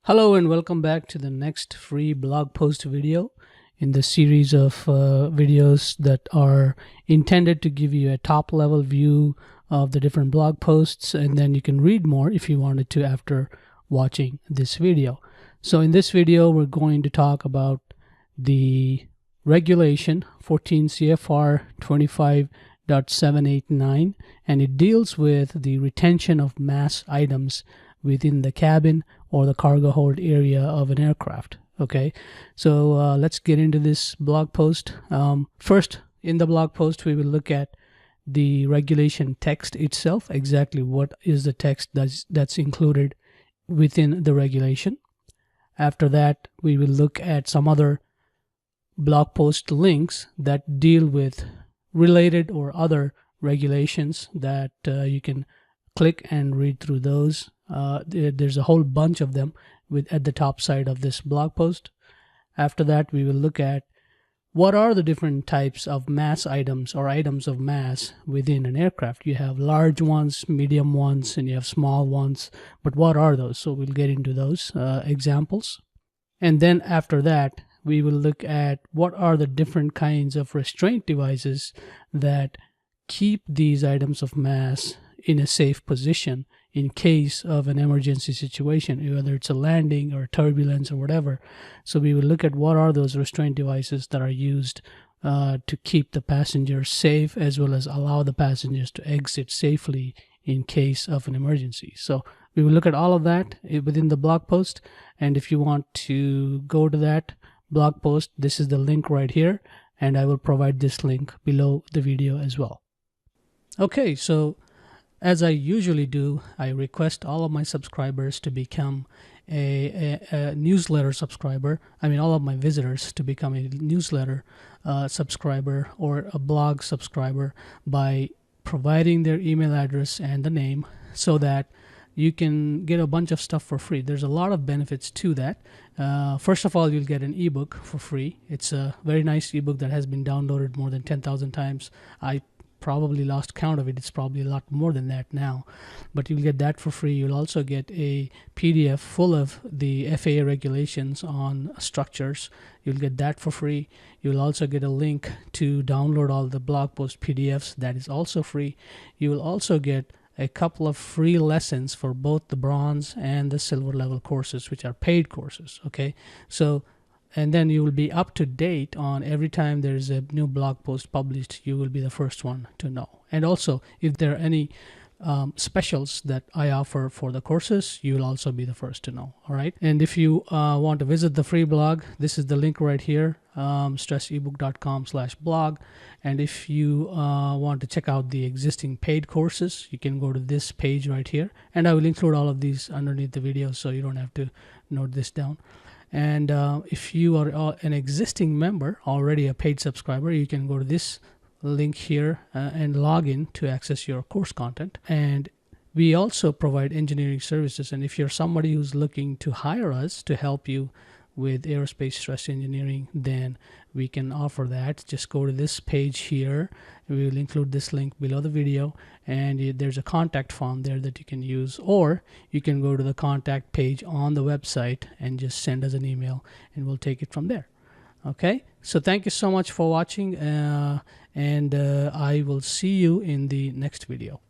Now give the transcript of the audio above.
Hello and welcome back to the next free blog post video in the series of videos that are intended to give you a top level view of the different blog posts, and then you can read more if you wanted to after watching this video. So in this video we're going to talk about the regulation 14 CFR 25.789, and it deals with the retention of mass items within the cabin or the cargo hold area of an aircraft. Okay, so let's get into this blog post. First, in the blog post we will look at the regulation text itself, exactly what is the text that's included within the regulation. After that, we will look at some other blog post links that deal with related or other regulations that you can click and read through those. There's a whole bunch of them at the top side of this blog post. After that, we will look at what are the different types of mass items or items of mass within an aircraft. You have large ones, medium ones, and you have small ones, but what are those? So we'll get into those examples. And then after that, we will look at what are the different kinds of restraint devices that keep these items of mass in a safe position in case of an emergency situation, whether it's a landing or turbulence or whatever. So we will look at what are those restraint devices that are used to keep the passengers safe, as well as allow the passengers to exit safely in case of an emergency. So we will look at all of that within the blog post, and if you want to go to that blog post, this is the link right here, and I will provide this link below the video as well. Okay, so as I usually do, I request all of my subscribers to become a newsletter subscriber. I mean, all of my visitors to become a newsletter subscriber or a blog subscriber by providing their email address and the name, so that you can get a bunch of stuff for free. There's a lot of benefits to that. First of all, you'll get an ebook for free. It's a very nice ebook that has been downloaded more than 10,000 times. I probably lost count of it. It's probably a lot more than that now, but you'll get that for free. You'll also get a PDF full of the FAA regulations on structures. You'll get that for free. You'll also get a link to download all the blog post PDFs. That is also free. You will also get a couple of free lessons for both the bronze and the silver level courses, which are paid courses. Okay, so and then you will be up to date on every time there's a new blog post published. You will be the first one to know. And also, if there are any specials that I offer for the courses, you will also be the first to know. All right. And if you want to visit the free blog, this is the link right here, stressebook.com/blog. And if you want to check out the existing paid courses, you can go to this page right here. And I will include all of these underneath the video, so you don't have to note this down. And if you are an existing member, already a paid subscriber, you can go to this link here and log in to access your course content. And we also provide engineering services, and if you're somebody who's looking to hire us to help you with aerospace stress engineering, then we can offer that. Just go to this page here. We will include this link below the video, and there's a contact form there that you can use, or you can go to the contact page on the website and just send us an email, and we'll take it from there. Okay, so thank you so much for watching, and I will see you in the next video.